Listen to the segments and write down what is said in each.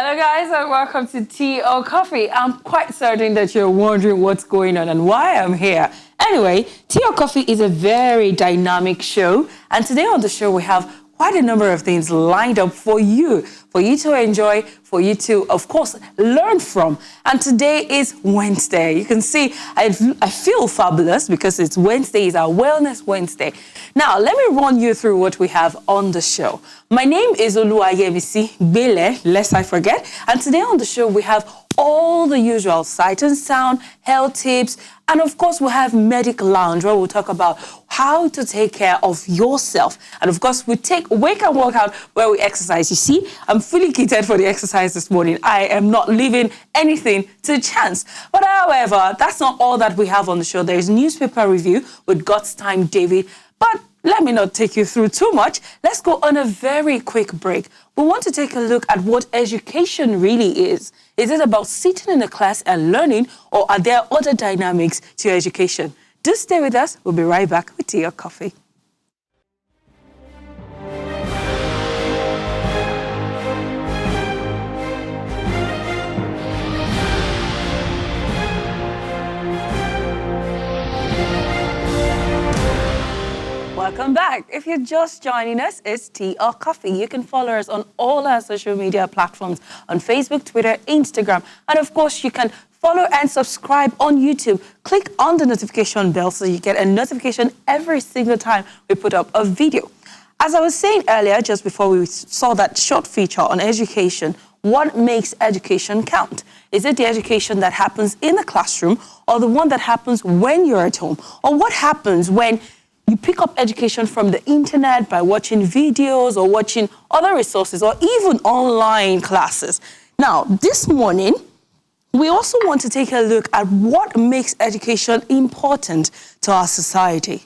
Hello guys and welcome to Tea or Coffee. I'm quite certain that you're wondering what's going on and why I'm here. Anyway, Tea or Coffee is a very dynamic show, and today on the show we have quite a number of things lined up for you to enjoy, for you to, of course, learn from. And today is Wednesday. You can see I feel fabulous because it's Wednesday, it's our Wellness Wednesday. Now, let me run you through what we have on the show. My name is Oluwayemisi Gbelee, lest I forget. And today on the show, we have all the usual sight and sound, health tips, and of course, we'll have Medic Lounge, where we'll talk about how to take care of yourself. And of course, we take Wake and Workout, where we exercise. You see, I'm fully kitted for the exercise this morning. I am not leaving anything to chance. But however, that's not all that we have on the show. There is newspaper review with God's Time David. But let me not take you through too much. Let's go on a very quick break. We want to take a look at what education really is. Is it about sitting in a class and learning, or are there other dynamics to education? Do stay with us. We'll be right back with Tea or Coffee. Welcome back. If you're just joining us, it's Tea or Coffee. You can follow us on all our social media platforms on Facebook, Twitter, Instagram. And of course, you can follow and subscribe on YouTube. Click on the notification bell so you get a notification every single time we put up a video. As I was saying earlier, just before we saw that short feature on education, what makes education count? Is it the education that happens in the classroom, or the one that happens when you're at home? Or what happens when you pick up education from the internet by watching videos or watching other resources or even online classes? Now, this morning, we also want to take a look at what makes education important to our society.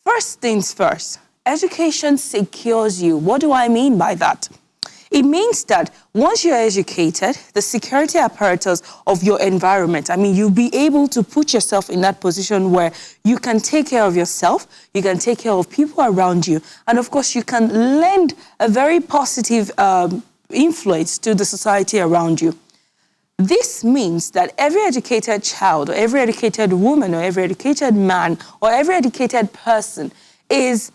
First things first, education secures you. What do I mean by that? It means that once you're educated, the security apparatus of your environment, you'll be able to put yourself in that position where you can take care of yourself, you can take care of people around you, and of course, you can lend a very positive influence to the society around you. This means that every educated child, or every educated woman, or every educated man, or every educated person is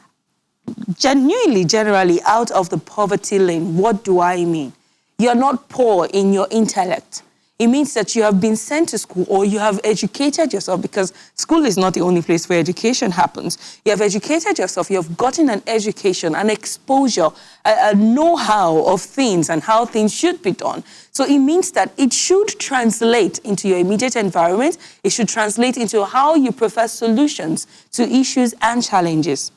generally out of the poverty lane. What do I mean? You're not poor in your intellect. It means that you have been sent to school, or you have educated yourself, because school is not the only place where education happens. You have educated yourself, you have gotten an education, an exposure, a know-how of things and how things should be done. So it means that it should translate into your immediate environment. It should translate into how you prefer solutions to issues and challenges.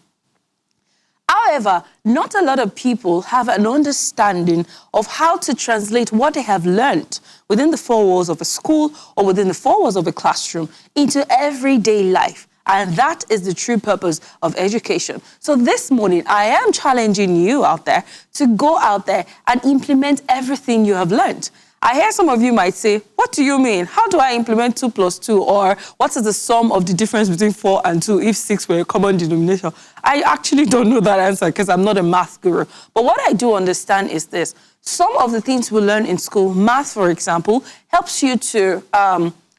However, not a lot of people have an understanding of how to translate what they have learned within the four walls of a school or within the four walls of a classroom into everyday life. And that is the true purpose of education. So this morning, I am challenging you out there to go out there and implement everything you have learned. I hear some of you might say, what do you mean? How do I implement 2 plus 2? Or what is the sum of the difference between 4 and 2 if 6 were a common denominator? I actually don't know that answer because I'm not a math guru. But what I do understand is this. Some of the things we learn in school, math, for example, helps you to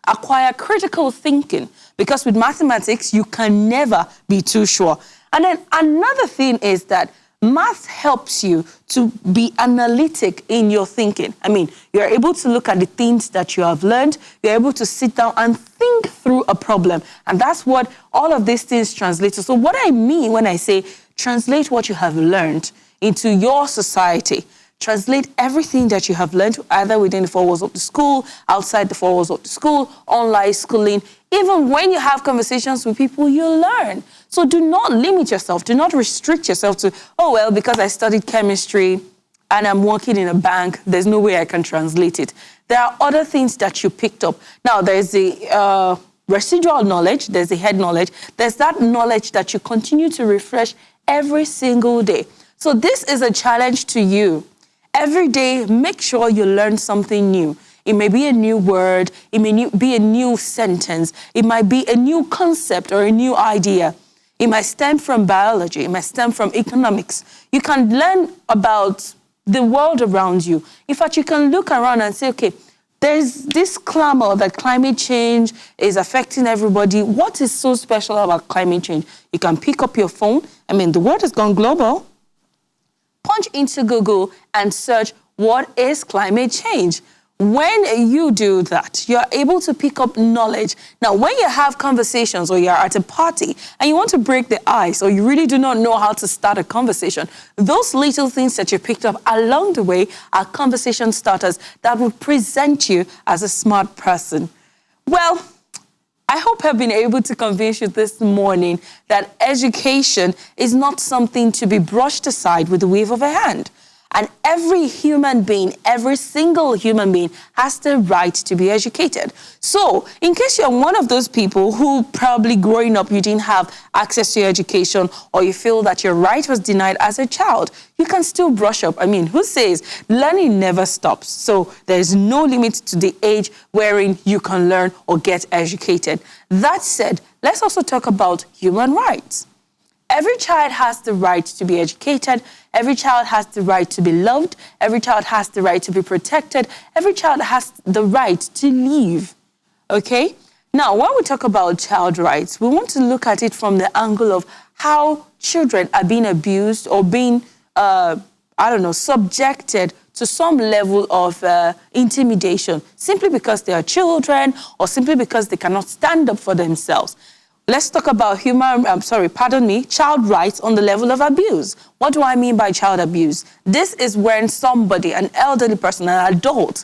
acquire critical thinking, because with mathematics, you can never be too sure. And then another thing is that math helps you to be analytic in your thinking. You're able to look at the things that you have learned. You're able to sit down and think through a problem. And that's what all of these things translate to. So what I mean when I say translate what you have learned into your society, translate everything that you have learned, either within the four walls of the school, outside the four walls of the school, online schooling. Even when you have conversations with people, you learn. So do not limit yourself. Do not restrict yourself to, because I studied chemistry and I'm working in a bank, there's no way I can translate it. There are other things that you picked up. Now, there's the residual knowledge, there's the head knowledge, there's that knowledge that you continue to refresh every single day. So this is a challenge to you. Every day, make sure you learn something new. It may be a new word, it may be a new sentence, it might be a new concept or a new idea. It might stem from biology, it might stem from economics. You can learn about the world around you. In fact, you can look around and say, okay, there's this clamor that climate change is affecting everybody. What is so special about climate change? You can pick up your phone. I mean, the world has gone global. Punch into Google and search, what is climate change? When you do that, you're able to pick up knowledge. Now, when you have conversations or you're at a party and you want to break the ice or you really do not know how to start a conversation, those little things that you picked up along the way are conversation starters that will present you as a smart person. Well, I hope I've been able to convince you this morning that education is not something to be brushed aside with the wave of a hand. And every human being, every single human being has the right to be educated. So, in case you're one of those people who probably growing up, you didn't have access to education or you feel that your right was denied as a child, you can still brush up. I mean, who says learning never stops? So there's no limit to the age wherein you can learn or get educated. That said, let's also talk about human rights. Every child has the right to be educated. Every child has the right to be loved. Every child has the right to be protected. Every child has the right to live. Okay? Now, when we talk about child rights, we want to look at it from the angle of how children are being abused or being, subjected to some level of intimidation simply because they are children or simply because they cannot stand up for themselves. Let's talk about child rights on the level of abuse. What do I mean by child abuse? This is when somebody, an elderly person, an adult,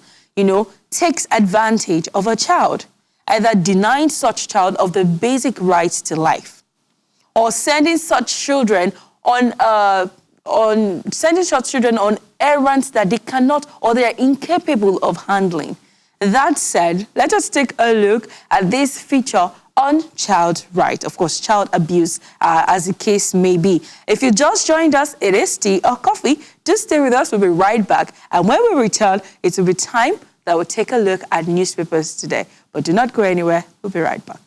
takes advantage of a child, either denying such child of the basic rights to life, or sending such children on errands that they cannot or they are incapable of handling. That said, let us take a look at this feature on child right, of course, child abuse, as the case may be. If you just joined us, it is tea or coffee. Just stay with us. We'll be right back. And when we return, it will be time that we'll take a look at newspapers today. But do not go anywhere. We'll be right back.